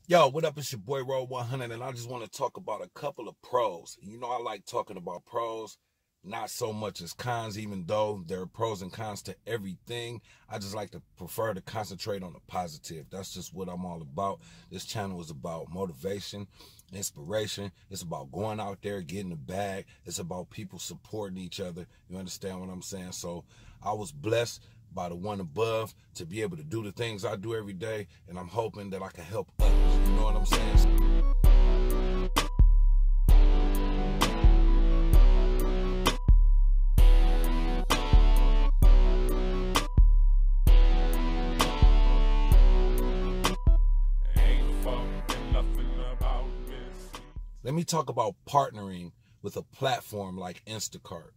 Yo, what up? It's your boy Road 100, and I just want to talk about a couple of pros. You know, I like talking about pros, not so much as cons, even though there are pros and cons to everything. I just like to prefer to concentrate on the positive. That's just what I'm all about. This channel is about motivation, inspiration. It's about going out there, getting the bag. It's about people supporting each other. You understand what I'm saying? So I was blessed by the one above to be able to do the things I do every day, and I'm hoping that I can help others. You know what I'm saying? Let me talk about partnering with a platform like Instacart,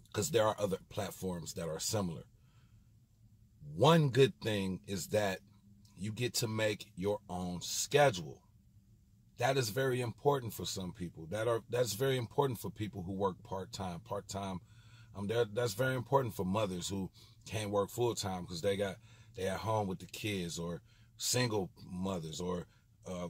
because there are other platforms that are similar. One good thing is that you get to make your own schedule. That is very important for some people. That's very important for people who work part-time. That's very important for mothers who can't work full-time because they're at home with the kids, or single mothers, or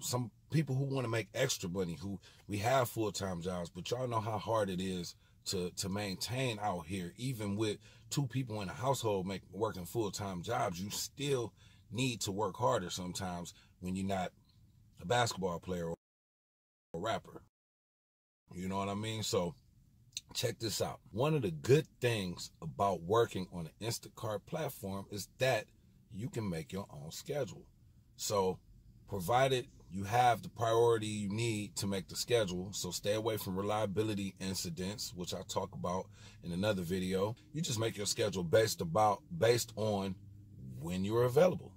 some people who want to make extra money, who we have full-time jobs, but y'all know how hard it is to maintain out here. Even with two people in a household working full-time jobs, you still need to work harder sometimes when you're not a basketball player or a rapper. You know what I mean? So check this out. One of the good things about working on an Instacart platform is that you can make your own schedule. So provided you have the priority you need to make the schedule, so stay away from reliability incidents, which I talk about in another video. You just make your schedule based on when you're available.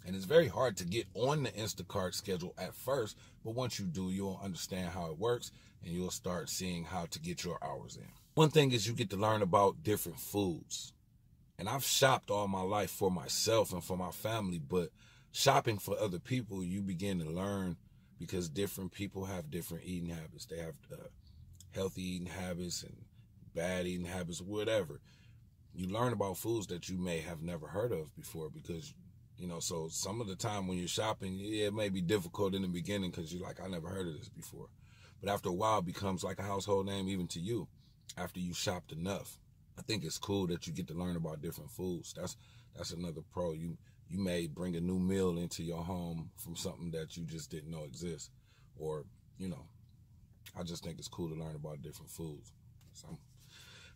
And it's very hard to get on the Instacart schedule at first, but once you do, you'll understand how it works, and you'll start seeing how to get your hours in. One thing is you get to learn about different foods. And I've shopped all my life for myself and for my family, but shopping for other people, you begin to learn, because different people have different eating habits. They have healthy eating habits and bad eating habits, whatever. You learn about foods that you may have never heard of before, because, you know, so some of the time when you're shopping, yeah, it may be difficult in the beginning because you're like, I never heard of this before. But after a while, it becomes like a household name even to you after you shopped enough. I think it's cool that you get to learn about different foods. That's another pro. You may bring a new meal into your home from something that you just didn't know exists. Or, you know, I just think it's cool to learn about different foods. So I'm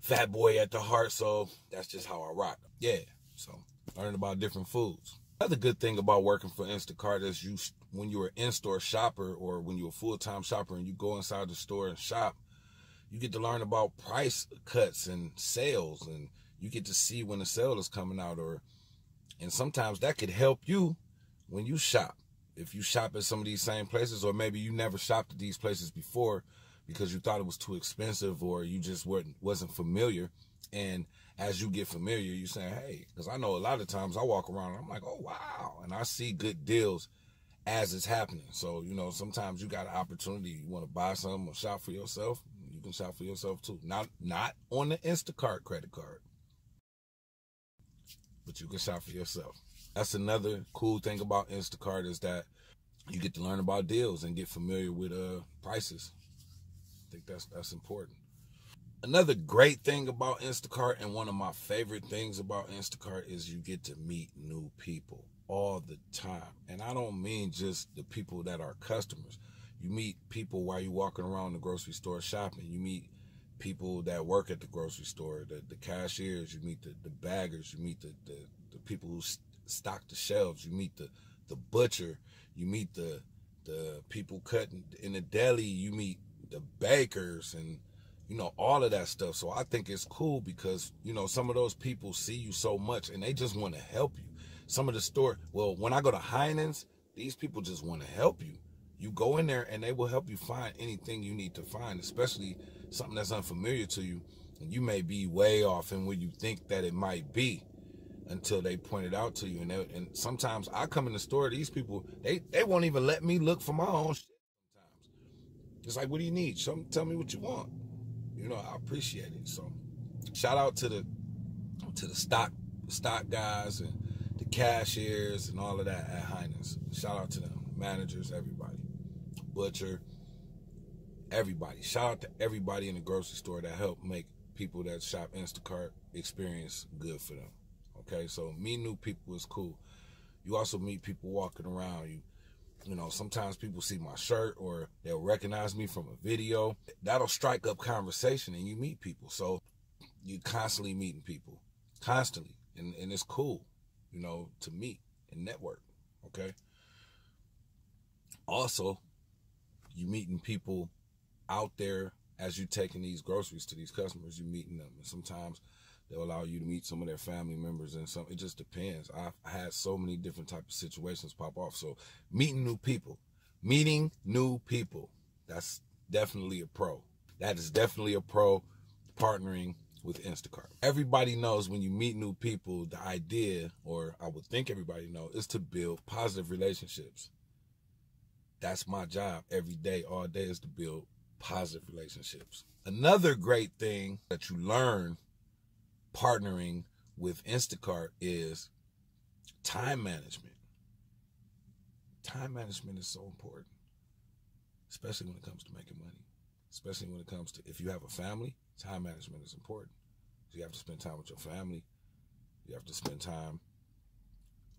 fat boy at the heart, so that's just how I rock. Yeah, so learn about different foods. Another good thing about working for Instacart is when you're an in-store shopper, or when you're a full-time shopper and you go inside the store and shop, you get to learn about price cuts and sales, and you get to see when a sale is coming out, and sometimes that could help you when you shop. If you shop at some of these same places, or maybe you never shopped at these places before because you thought it was too expensive, or you just wasn't familiar. And as you get familiar, you say, hey, because I know a lot of times I walk around and I'm like, oh, wow. And I see good deals as it's happening. So, you know, sometimes you got an opportunity. You want to buy something or shop for yourself. You can shop for yourself too. Not on the Instacart credit card, but you can shop for yourself. That's another cool thing about Instacart, is that you get to learn about deals and get familiar with prices. I think that's important. Another great thing about Instacart, and one of my favorite things about Instacart, is you get to meet new people all the time. And I don't mean just the people that are customers. You meet people while you're walking around the grocery store shopping. You meet people that work at the grocery store, the cashiers. You meet the baggers. You meet the people who stock the shelves. You meet the butcher. You meet the people cutting in the deli. You meet the bakers, and you know, all of that stuff. So I think it's cool because, you know, some of those people see you so much and they just want to help you. Some of the store, well, when I go to Heinen's, these people just want to help you. You go in there and they will help you find anything you need to find, especially something that's unfamiliar to you. And you may be way off in where you think that it might be until they point it out to you. And sometimes I come in the store, these people, they won't even let me look for my own shit sometimes. It's like, what do you need? Tell me what you want. You know, I appreciate it. So shout out to the stock guys and the cashiers and all of that at Heinen's. Shout out to them. managers, everybody, butcher, everybody. Shout out to everybody in the grocery store that helped make people that shop Instacart experience good for them. Okay, so meeting new people is cool. You also meet people walking around. You know, sometimes people see my shirt or they'll recognize me from a video. That'll strike up conversation and you meet people. So you constantly meeting people, constantly. And it's cool, you know, to meet and network, okay? Also, you meeting people out there as you taking these groceries to these customers, you meeting them. And sometimes they'll allow you to meet some of their family members, and it just depends. I've had so many different types of situations pop off. So meeting new people, that's definitely a pro. That is definitely a pro, partnering with Instacart. Everybody knows when you meet new people, the idea, or I would think everybody knows, is to build positive relationships. That's my job every day, all day, is to build positive relationships. Another great thing that you learn partnering with Instacart is time management. Time management is so important, especially when it comes to making money, especially when it comes to, if you have a family, time management is important. You have to spend time with your family. You have to spend time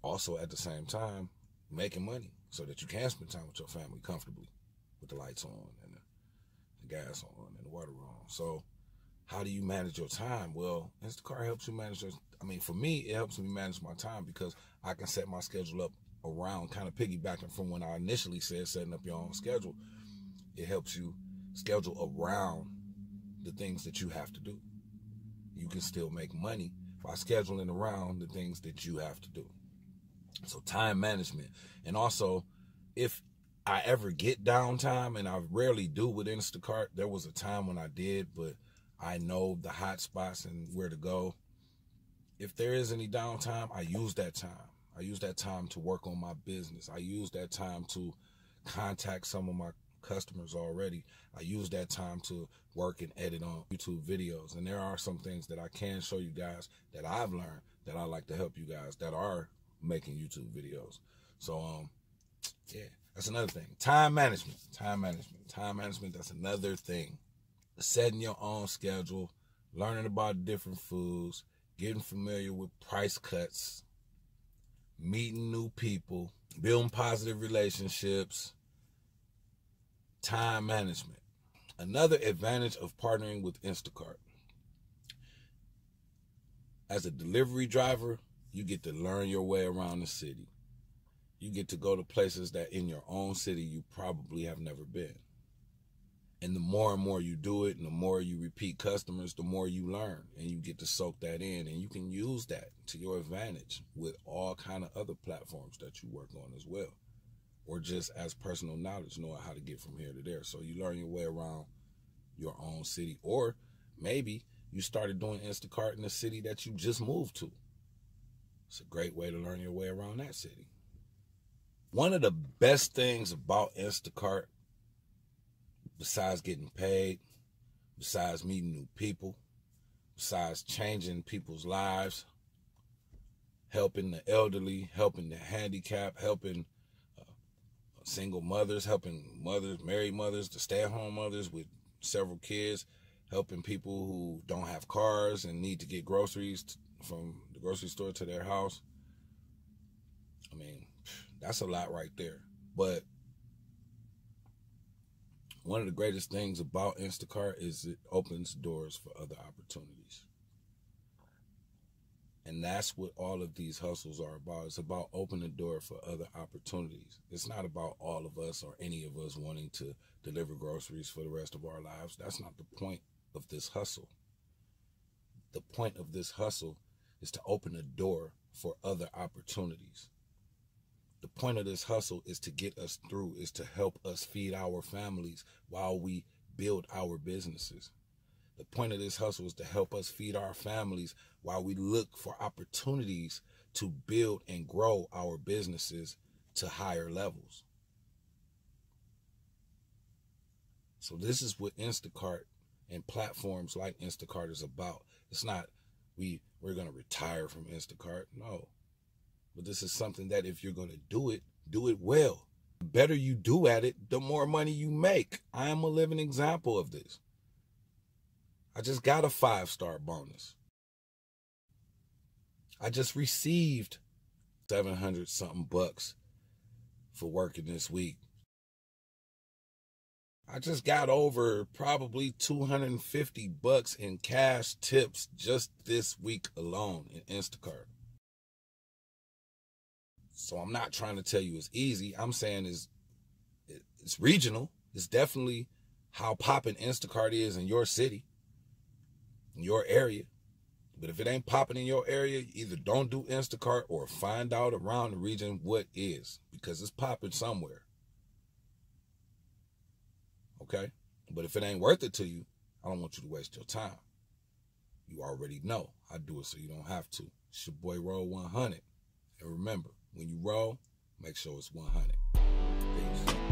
also at the same time making money so that you can spend time with your family comfortably with the lights on and the gas on and the water on. So how do you manage your time? Well, Instacart helps you manage for me, it helps me manage my time because I can set my schedule up around, kind of piggybacking from when I initially said setting up your own schedule. It helps you schedule around the things that you have to do. You can still make money by scheduling around the things that you have to do. So time management. And also, if I ever get downtime, and I rarely do with Instacart, there was a time when I did, but I know the hot spots and where to go. If there is any downtime, I use that time. I use that time to work on my business. I use that time to contact some of my customers already. I use that time to work and edit on YouTube videos. And there are some things that I can show you guys that I've learned that I like to help you guys that are making YouTube videos. So, yeah, that's another thing. Time management, that's another thing. Setting your own schedule, learning about different foods, getting familiar with price cuts, meeting new people, building positive relationships, time management. Another advantage of partnering with Instacart. As a delivery driver, you get to learn your way around the city. You get to go to places that in your own city you probably have never been. And the more and more you do it, and the more you repeat customers, the more you learn, and you get to soak that in, and you can use that to your advantage with all kind of other platforms that you work on as well, or just as personal knowledge, knowing how to get from here to there. So you learn your way around your own city, or maybe you started doing Instacart in the city that you just moved to. It's a great way to learn your way around that city. One of the best things about Instacart, besides getting paid, besides meeting new people, besides changing people's lives, helping the elderly, helping the handicapped, helping single mothers, helping mothers, married mothers, the stay-at-home mothers with several kids, helping people who don't have cars and need to get groceries from the grocery store to their house. I mean, that's a lot right there. But one of the greatest things about Instacart is it opens doors for other opportunities. And that's what all of these hustles are about. It's about opening the door for other opportunities. It's not about all of us or any of us wanting to deliver groceries for the rest of our lives. That's not the point of this hustle. The point of this hustle is to open a door for other opportunities. The point of this hustle is to get us through, is to help us feed our families while we build our businesses. The point of this hustle is to help us feed our families while we look for opportunities to build and grow our businesses to higher levels. So this is what Instacart and platforms like Instacart is about. It's not we're going to retire from Instacart. No. But this is something that if you're going to do it well. The better you do at it, the more money you make. I am a living example of this. I just got a 5-star bonus. I just received 700 something bucks for working this week. I just got over probably 250 bucks in cash tips just this week alone in Instacart. So I'm not trying to tell you it's easy. I'm saying it's regional. It's definitely how popping Instacart is in your city, in your area. But if it ain't popping in your area, either don't do Instacart or find out around the region what is, because it's popping somewhere. Okay? But if it ain't worth it to you, I don't want you to waste your time. You already know. I do it so you don't have to. It's your boy Roll 100. And remember, when you roll, make sure it's 100. Peace.